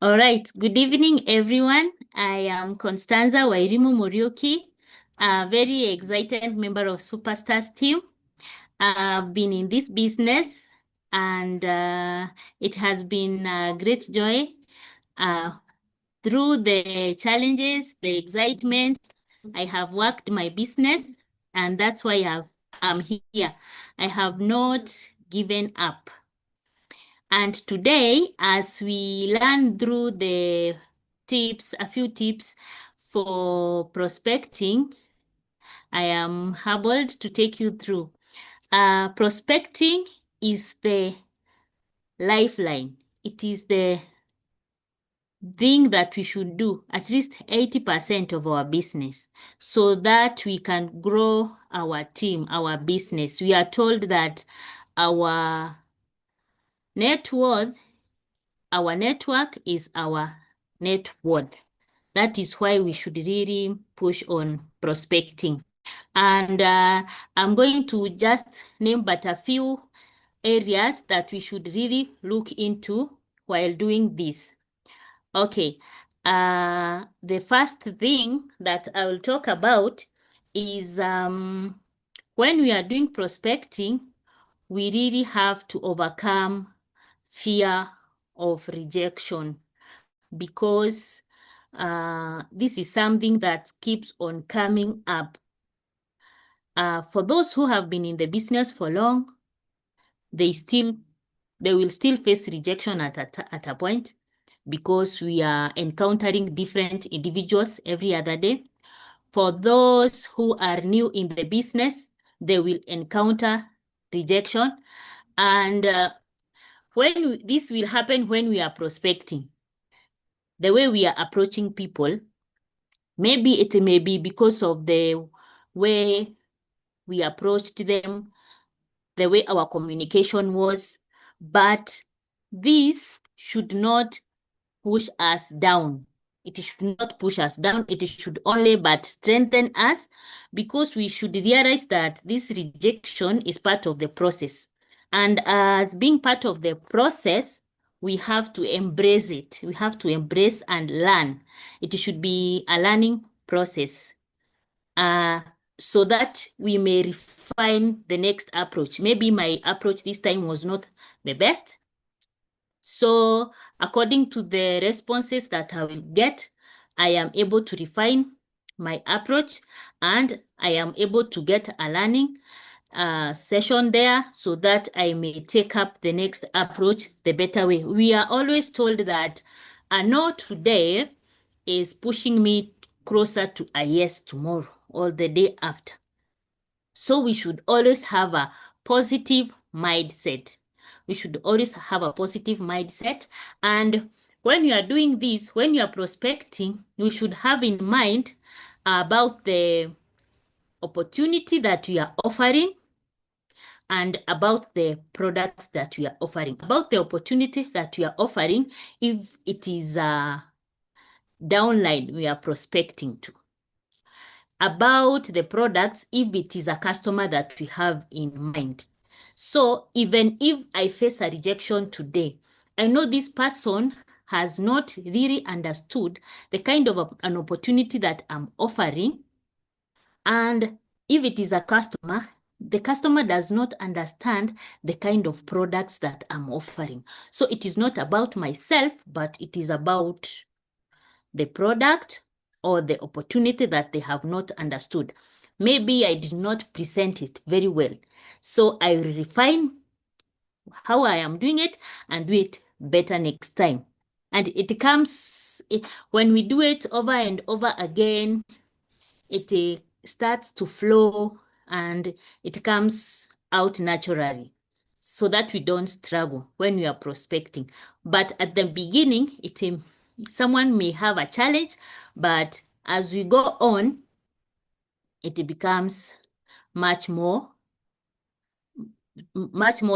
All right. Good evening, everyone. I am Constanza Muriuki, a very excited member of Superstars team. I've been in this business and it has been a great joy uh, through the challenges, the excitement. I have worked my business and that's why I'm here. I have not given up. And today, as we learn through the tips, a few tips for prospecting, I am humbled to take you through. Prospecting is the lifeline. It is the thing that we should do at least 80% of our business so that we can grow our team, our business. We are told that our net worth, our network is our net worth. That is why we should really push on prospecting. And I'm going to just name but a few areas that we should really look into while doing this. Okay, the first thing that I will talk about is when we are doing prospecting, we really have to overcome fear of rejection because this is something that keeps on coming up. For those who have been in the business for long, they will still face rejection at a point because we are encountering different individuals every other day. For those who are new in the business, they will encounter rejection. And this will happen when we are prospecting. The way we are approaching people, maybe it may be because of the way we approached them, the way our communication was, but this should not push us down. It should not push us down. It should only but strengthen us because we should realize that this rejection is part of the process. And as being part of the process, we have to embrace it. We have to embrace and learn. It should be a learning process so that we may refine the next approach. Maybe my approach this time was not the best. So according to the responses that I will get, I am able to refine my approach and I am able to get a learning session there so that I may take up the next approach the better way. We are always told that a no today is pushing me closer to a yes tomorrow or the day after. So we should always have a positive mindset. We should always have a positive mindset. And when you are doing this, when you are prospecting, you should have in mind about the opportunity that we are offering and about the products that we are offering. About the opportunity that we are offering, if it is a downline we are prospecting to. About the products, if it is a customer that we have in mind. So even if I face a rejection today, I know this person has not really understood the kind of an opportunity that I'm offering. And if it is a customer, the customer does not understand the kind of products that I'm offering. So it is not about myself, but it is about the product or the opportunity that they have not understood. Maybe I did not present it very well. So I will refine how I am doing it and do it better next time. And it comes, when we do it over and over again, it starts to flow and it comes out naturally so that we don't struggle when we are prospecting. But at the beginning, someone may have a challenge, but as we go on, it becomes much more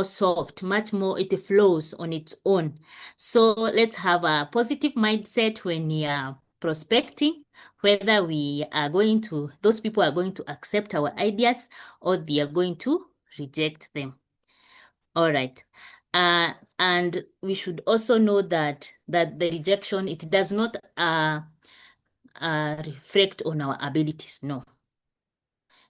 soft, it flows on its own. So let's have a positive mindset when we are prospecting, whether those people are going to accept our ideas or they are going to reject them. All right. And we should also know that the rejection, it does not reflect on our abilities. No,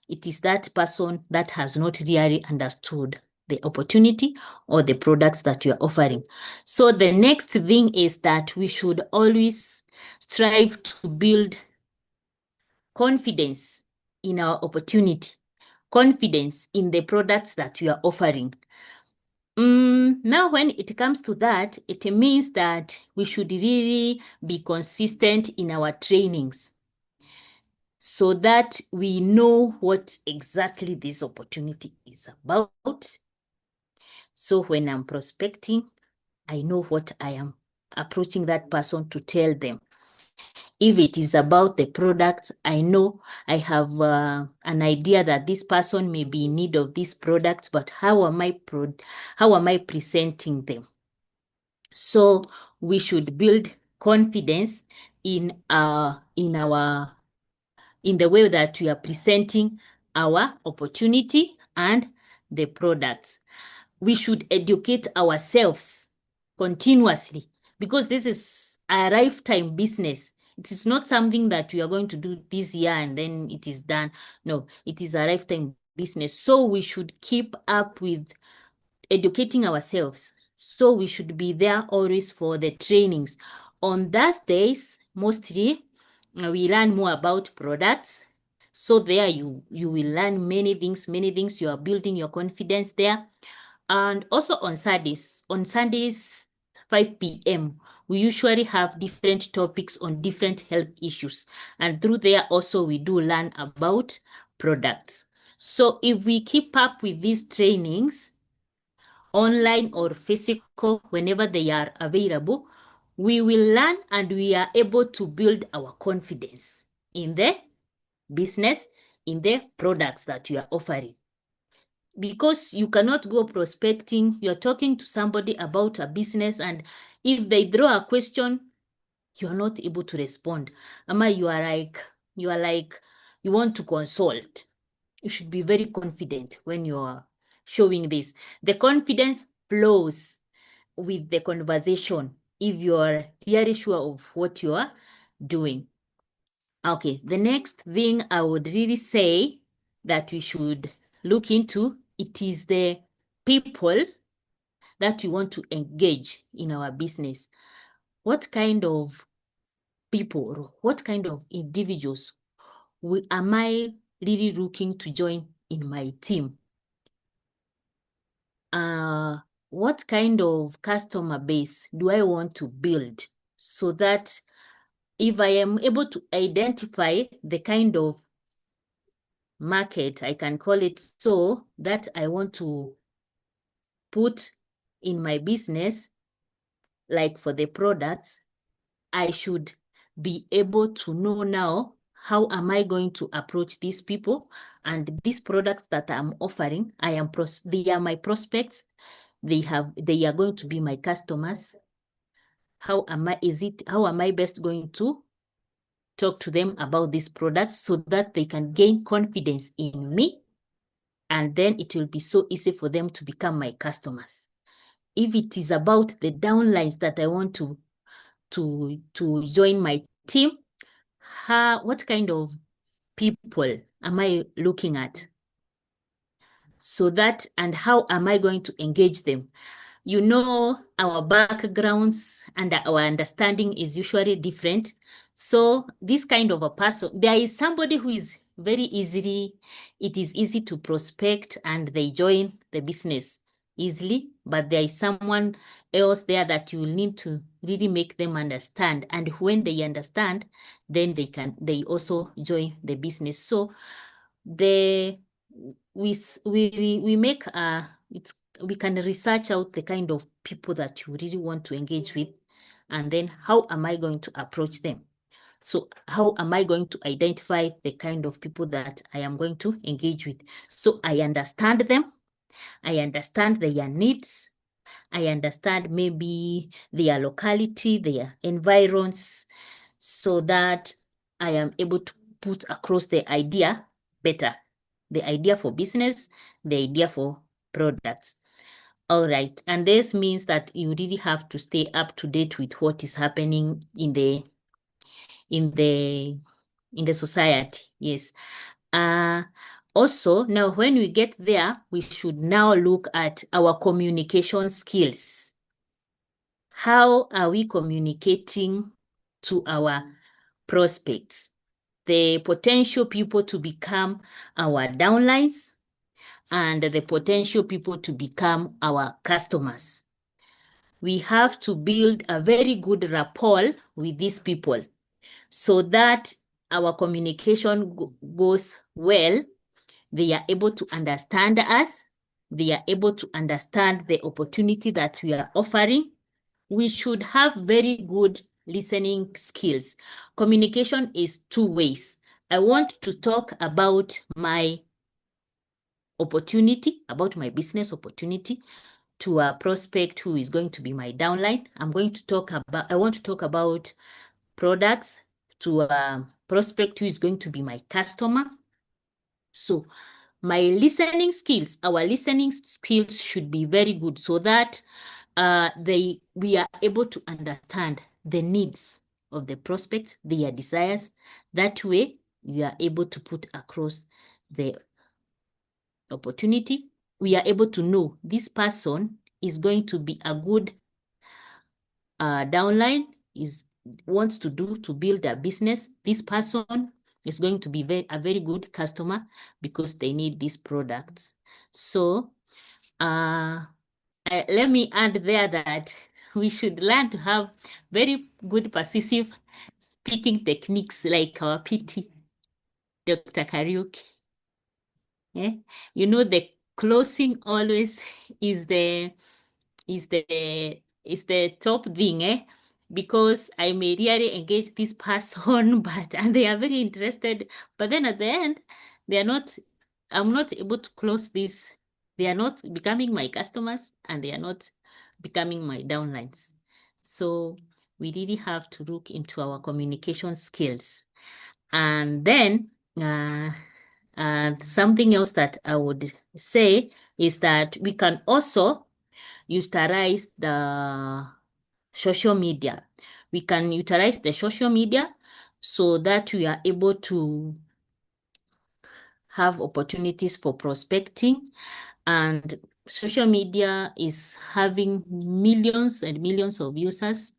it is that person that has not really understood the opportunity or the products that you are offering. So the next thing is that we should always strive to build confidence in our opportunity, confidence in the products that we are offering. Now, when it comes to that, it means that we should really be consistent in our trainings so that we know what exactly this opportunity is about. So when I'm prospecting, I know what I am approaching that person to tell them. If it is about the product, I know I have an idea that this person may be in need of these products, but how am I presenting them? So we should build confidence in the way that we are presenting our opportunity and the products. We should educate ourselves continuously because this is a lifetime business. It is not something that we are going to do this year and then it is done. No, it is a lifetime business. So we should keep up with educating ourselves. So we should be there always for the trainings. On Thursdays, mostly, we learn more about products. So there you will learn many things. You are building your confidence there. And also on Sundays, 5 p.m., we usually have different topics on different health issues. And through there also we do learn about products. So if we keep up with these trainings, online or physical, whenever they are available, we will learn and we are able to build our confidence in the business, in the products that you are offering. Because you cannot go prospecting, you're talking to somebody about a business, and if they throw a question, you're not able to respond. Ama, you are like, you want to consult. You should be very confident when you are showing this. The confidence flows with the conversation if you are really sure of what you are doing. Okay, the next thing I would really say that we should look into, it is the people that we want to engage in our business. What kind of people, what kind of individuals am I really looking to join in my team? What kind of customer base do I want to build so that if I am able to identify the kind of market, I can call it so, that I want to put in my business, like for the products, I should be able to know now how am I going to approach these people and these products that I'm offering. They are my prospects. They are going to be my customers. How am I best going to talk to them about these products so that they can gain confidence in me, and then it will be so easy for them to become my customers. If it is about the downlines that I want to join my team, what kind of people am I looking at? So that, and how am I going to engage them? You know, our backgrounds and our understanding is usually different. So this kind of a person, there is somebody who is very easily, it is easy to prospect and they join the business easily, but there is someone else there that you will need to really make them understand. And when they understand, then they also join the business. So we make we can research out the kind of people that you really want to engage with, and then how am I going to approach them? So how am I going to identify the kind of people that I am going to engage with? So I understand them, I understand their needs, I understand maybe their locality, their environs, so that I am able to put across the idea better. The idea for business, the idea for products. All right. And this means that you really have to stay up to date with what is happening in in the the society. Yes. Uh Also, now when we get there, we should now look at our communication skills. How are we communicating to our prospects, the potential people to become our downlines, and the potential people to become our customers? We have to build a very good rapport with these people so that our communication goes well. They are able to understand us. They are able to understand the opportunity that we are offering. We should have very good listening skills. Communication is two ways. I want to talk about my opportunity, about my business opportunity to a prospect who is going to be my downline. I want to talk about products to a prospect who is going to be my customer. So our listening skills should be very good so that we are able to understand the needs of the prospects, their desires. That way, we are able to put across the opportunity. We are able to know this person is going to be a good downline, wants to build a business. This person is going to be a very good customer because they need these products. So let me add there that we should learn to have very good persuasive speaking techniques like our PT, Dr. Karaoke. Yeah? You know, the closing always is the is the top thing, because I may really engage this person, and they are very interested, but then at the end, I'm not able to close this. They are not becoming my customers, and they are not becoming my downlines. So we really have to look into our communication skills. And then something else that I would say is that we can also utilize the social media. We can utilize the social media so that we are able to have opportunities for prospecting. And social media is having millions and millions of users,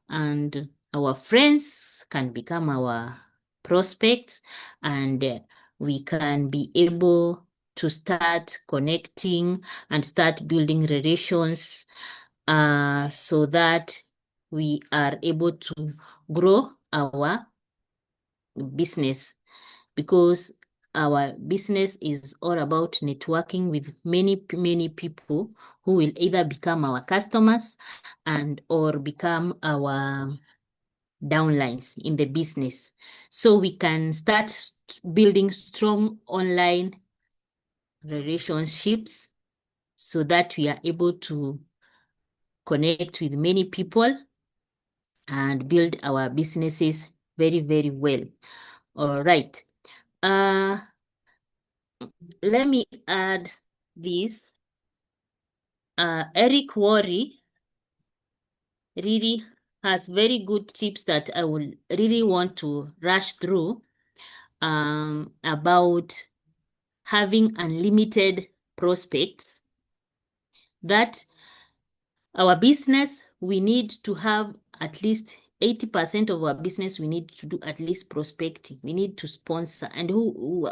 and our friends can become our prospects, and we can be able to start connecting and start building relations so that we are able to grow our business, because our business is all about networking with many people who will either become our customers and or become our downlines in the business. So we can start building strong online relationships so that we are able to connect with many people and build our businesses very, very well. All right. Let me add this. Eric Worre really has very good tips that I will really want to rush through about having unlimited prospects. That our business, we need to have at least 80% of our business, we need to do at least prospecting. We need to sponsor. And who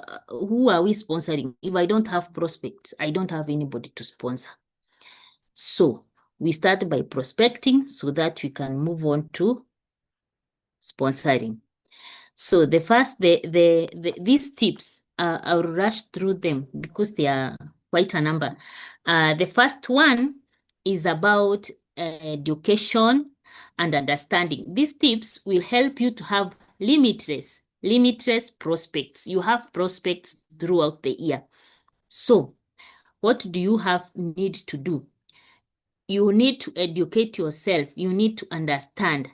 are we sponsoring? If I don't have prospects, I don't have anybody to sponsor. So we start by prospecting so that we can move on to sponsoring. So these tips, I'll rush through them because they are quite a number. The first one is about education and understanding. These tips will help you to have limitless prospects. You have prospects throughout the year. So what do you need to do? You need to educate yourself. You need to understand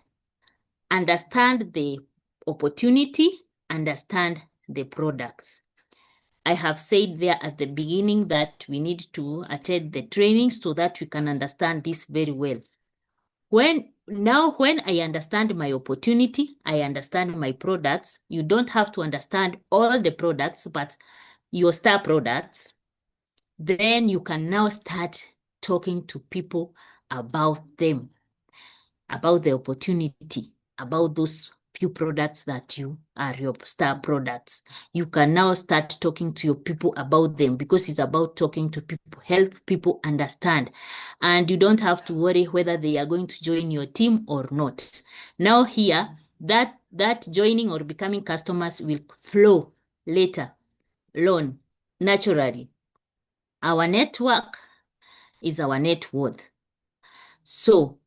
the opportunity, understand the products. I have said there at the beginning that we need to attend the training so that we can understand this very well. When I understand my opportunity, I understand my products. You don't have to understand all the products, but your star products. Then you can now start talking to people about them, about the opportunity, about those few products that you are your star products. You can now start talking to your people about them because it's about talking to people, help people understand. And you don't have to worry whether they are going to join your team or not. Now here, that joining or becoming customers will flow later, learn naturally. Our network is our net worth. So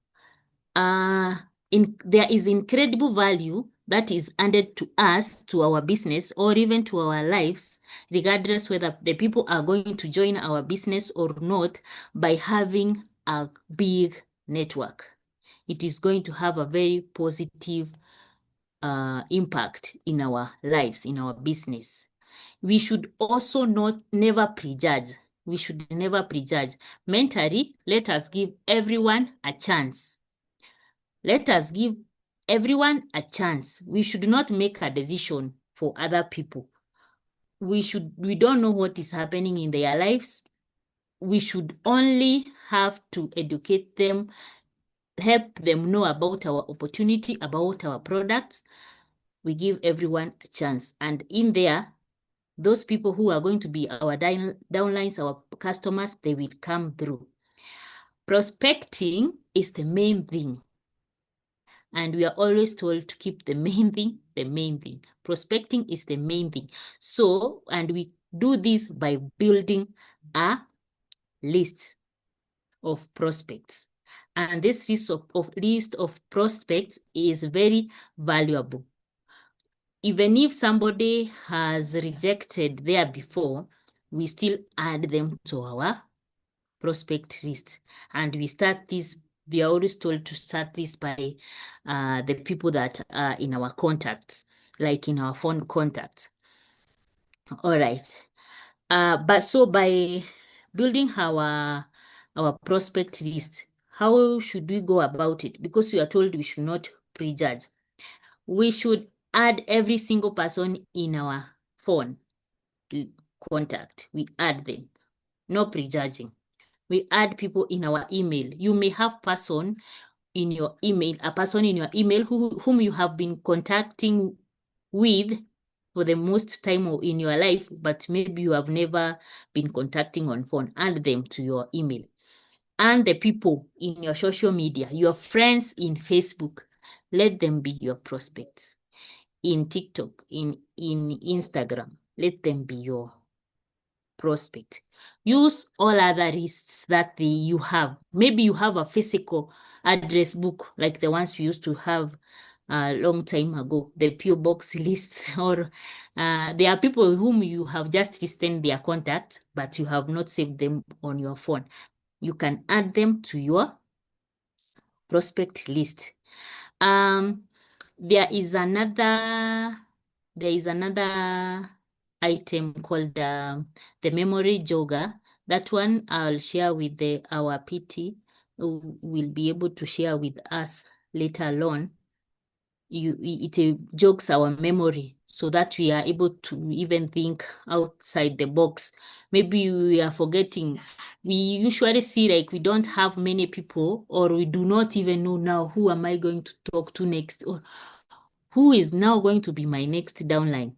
there is incredible value that is added to us, to our business, or even to our lives, regardless whether the people are going to join our business or not, by having a big network. It is going to have a very positive impact in our lives, in our business. We should also never prejudge. We should never prejudge. Mentally, let us give everyone a chance. Let us give everyone a chance. We should not make a decision for other people. We don't know what is happening in their lives. We should only have to educate them, help them know about our opportunity, about our products. We give everyone a chance. And in there, those people who are going to be our downlines, our customers, they will come through. Prospecting is the main thing. And we are always told to keep the main thing, the main thing. Prospecting is the main thing. So, and we do this by building a list of prospects. And this list of prospects is very valuable. Even if somebody has rejected there before, we still add them to our prospect list. And we start this, we are always told to start this by the people that are in our contacts, like in our phone contacts. All right. But so by building our prospect list, how should we go about it? Because we are told we should not prejudge. We should add every single person in our phone contact. We add them, no prejudging. We add people in our email. You may have person in your email, a person in your email whom you have been contacting with for the most time in your life, but maybe you have never been contacting on phone. Add them to your email. And the people in your social media, your friends in Facebook, let them be your prospects. In TikTok, in Instagram, let them be your prospect. Use all other lists that you have. Maybe you have a physical address book like the ones we used to have a long time ago, the PO box lists, or there are people whom you have just listed their contacts, but you have not saved them on your phone. You can add them to your prospect list. There is another item called the memory jogger. That one I'll share with our PT, who will be able to share with us later on. It jogs our memory so that we are able to even think outside the box. Maybe we are forgetting. We usually see like we don't have many people, or we do not even know now who am I going to talk to next, or who is now going to be my next downline.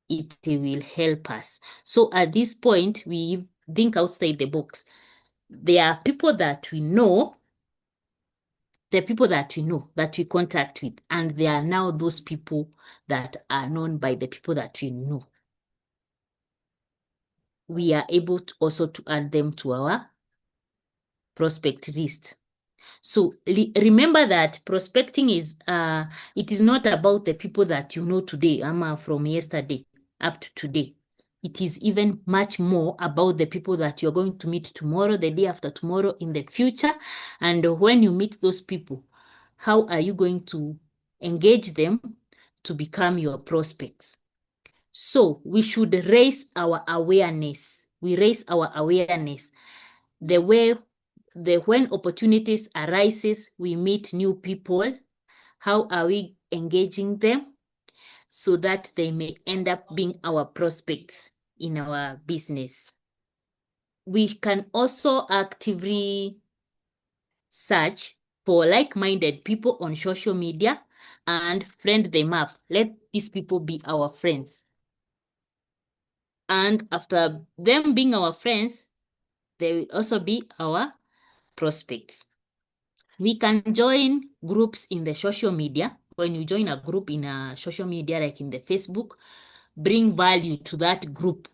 It will help us. So at this point, we think outside the box. There are people that we know, that we contact with, and there are now those people that are known by the people that we know. We are able to also to add them to our prospect list. So remember that prospecting is it is not about the people that you know today, from yesterday up to today. It is even much more about the people that you're going to meet tomorrow, the day after tomorrow, in the future. And when you meet those people, how are you going to engage them to become your prospects? So we should raise our awareness. We raise our awareness. The way when opportunities arises, we meet new people. How are we engaging them so that they may end up being our prospects in our business? We can also actively search for like-minded people on social media and friend them up. Let these people be our friends. And after them being our friends, they will also be our prospects. We can join groups in the social media. When you join a group in a social media, like in the Facebook, bring value to that group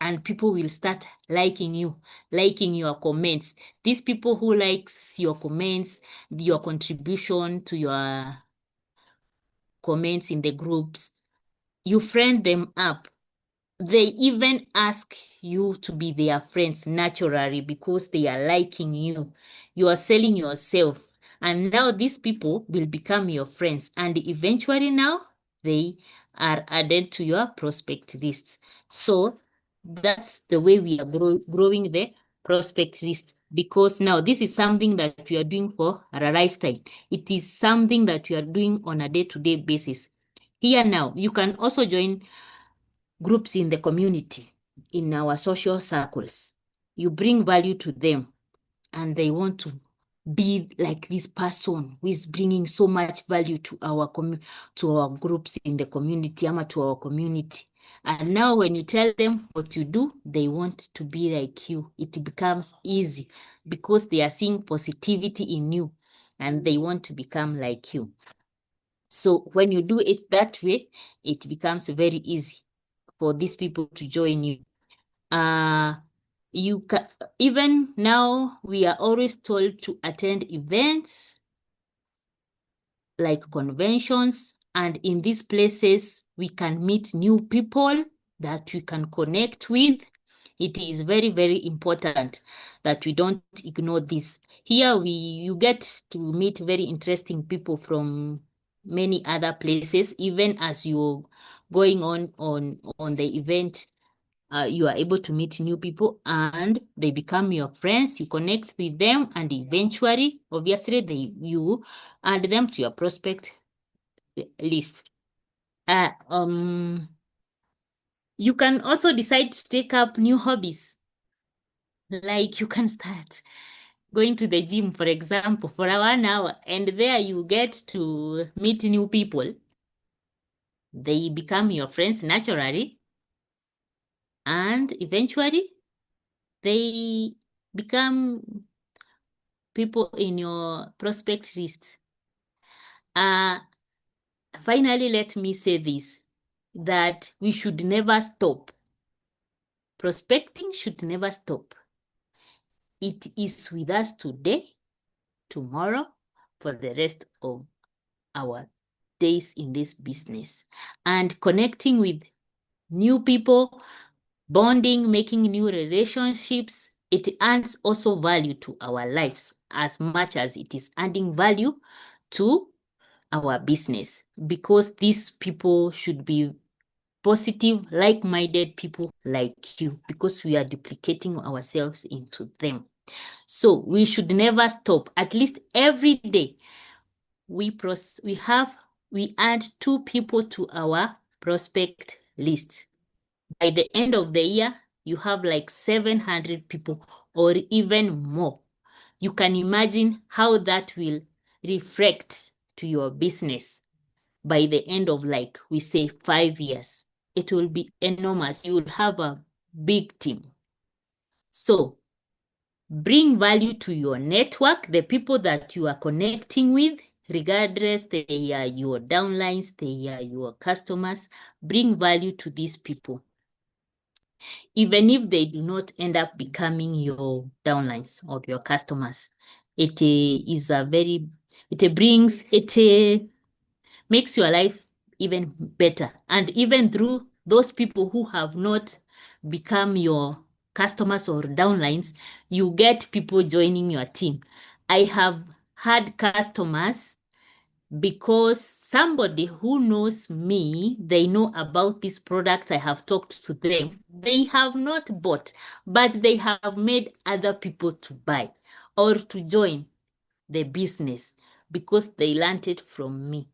and people will start liking you, liking your comments. These people who likes your comments, your contribution to your comments in the groups, you friend them up. They even ask you to be their friends naturally because they are liking you. You are selling yourself. And now these people will become your friends. And eventually now they are added to your prospect list. So that's the way we are growing the prospect list, because now this is something that we are doing for a lifetime. It is something that we are doing on a day-to-day basis. Here now, you can also join groups in the community, in our social circles. You bring value to them and they want to be like this person who is bringing so much value to our groups in the community, to our community. And now when you tell them what you do, they want to be like you. It becomes easy because they are seeing positivity in you and they want to become like you. So when you do it that way, it becomes very easy for these people to join you. You can even now we are always told to attend events like conventions, and in these places we can meet new people that we can connect with. It is very, very important that we don't ignore this. Here you get to meet very interesting people from many other places. Even as you're going on the event, you are able to meet new people and they become your friends. You connect with them and eventually, obviously, you add them to your prospect list. You can also decide to take up new hobbies. Like you can start going to the gym, for example, for 1 hour, and there you get to meet new people. They become your friends naturally, and eventually they become people in your prospect list. Uh, Finally, let me say this, that we should never stop. Prospecting should never stop. It is with us today, tomorrow, for the rest of our days in this business. And connecting with new people, bonding, making new relationships, it adds also value to our lives as much as it is adding value to our business, because these people should be positive, like-minded people like you, because we are duplicating ourselves into them. So we should never stop. At least every day we add 2 people to our prospect list. By the end of the year, you have like 700 people or even more. You can imagine how that will reflect to your business by the end of, like, we say 5 years. It will be enormous. You will have a big team. So bring value to your network, the people that you are connecting with, regardless they are your downlines, they are your customers. Bring value to these people, even if they do not end up becoming your downlines or your customers. It makes your life even better. And even through those people who have not become your customers or downlines, you get people joining your team. I have had customers because somebody who knows me, they know about this product, I have talked to them. They have not bought, but they have made other people to buy or to join the business because they learned it from me.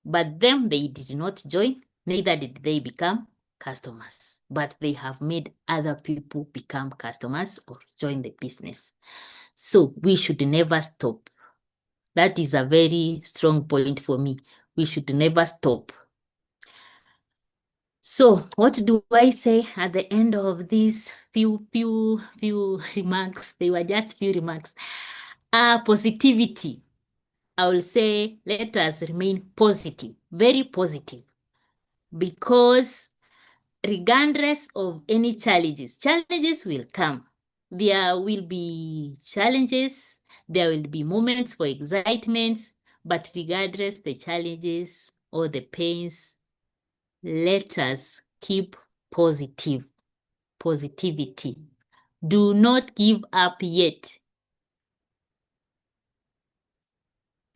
But them, they did not join, neither did they become customers. But they have made other people become customers or join the business. So we should never stop. That is a very strong point for me. We should never stop. So what do I say at the end of these few remarks? They were just few remarks. Positivity. I will say let us remain positive, very positive, because regardless of any challenges will come. There will be challenges, there will be moments for excitement, but regardless the challenges or the pains, let us keep positivity. Do not give up yet.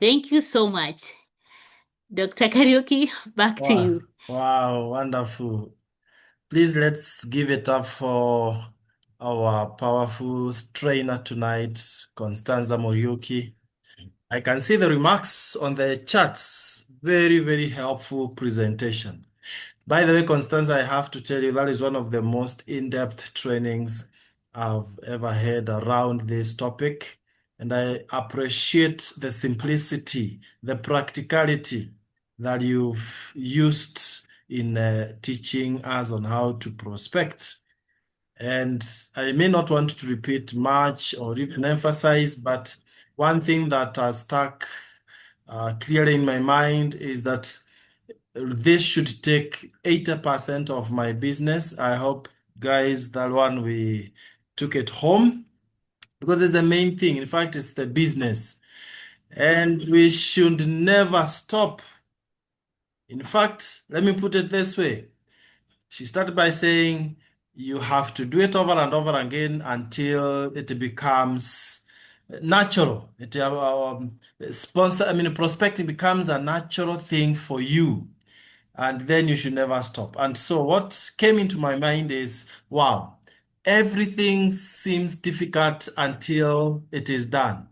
Thank you so much. Dr. Karaoke, back to Wow, you. wow, wonderful. Please let's give it up for our powerful trainer tonight, Constanza Muriuki. I can see the remarks on the charts. Very, very helpful presentation. By the way, Constanza, I have to tell you that is one of the most in-depth trainings I've ever had around this topic. And I appreciate the simplicity, the practicality that you've used in teaching us on how to prospect. And I may not want to repeat much or even emphasize, but one thing that has stuck clearly in my mind is that this should take 80% of my business. I hope, guys, that one we took it home because it's the main thing. In fact, it's the business. And we should never stop. In fact, let me put it this way. She started by saying you have to do it over and over again until it becomes natural. Prospecting becomes a natural thing for you. And then you should never stop. And so what came into my mind is, wow, everything seems difficult until it is done.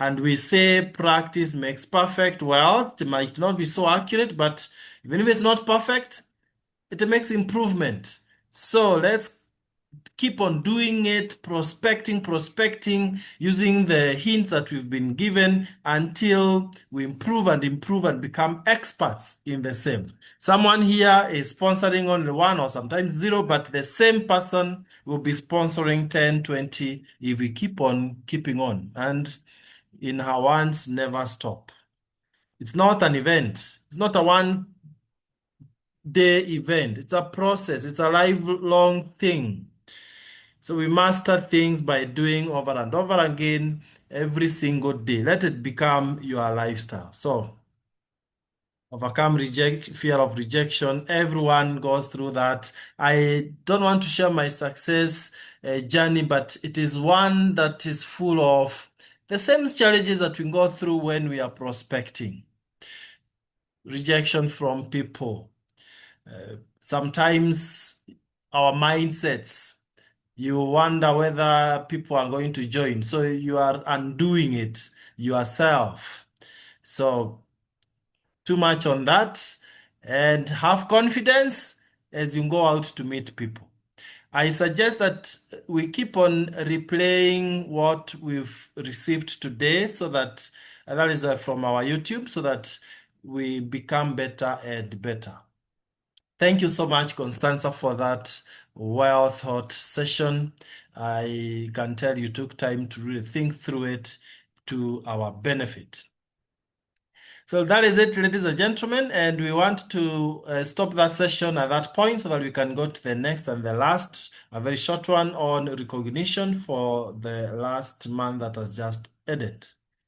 And we say practice makes perfect. Well, it might not be so accurate, but even if it's not perfect, it makes improvement. So let's keep on doing it, prospecting, using the hints that we've been given until we improve and become experts in the same. Someone here is sponsoring only one or sometimes zero, but the same person will be sponsoring 10, 20 if we keep on keeping on. And in her words, never stop. It's not an event. It's not a one-day event. It's a process. It's a lifelong thing. So we master things by doing over and over again every single day. Let it become your lifestyle. So overcome fear of rejection. Everyone goes through that. I don't want to share my success journey, but it is one that is full of the same challenges that we go through when we are prospecting. Rejection from people. Sometimes our mindsets, you wonder whether people are going to join. So you are undoing it yourself. So too much on that, and have confidence as you go out to meet people. I suggest that we keep on replaying what we've received today so that that is from our YouTube so that we become better and better. Thank you so much, Constanza, for that well thought session. I can tell you took time to really think through it to our benefit. So that is it, ladies and gentlemen, and we want to stop that session at that point so that we can go to the next and the last, a very short one on recognition for the last month that has just ended.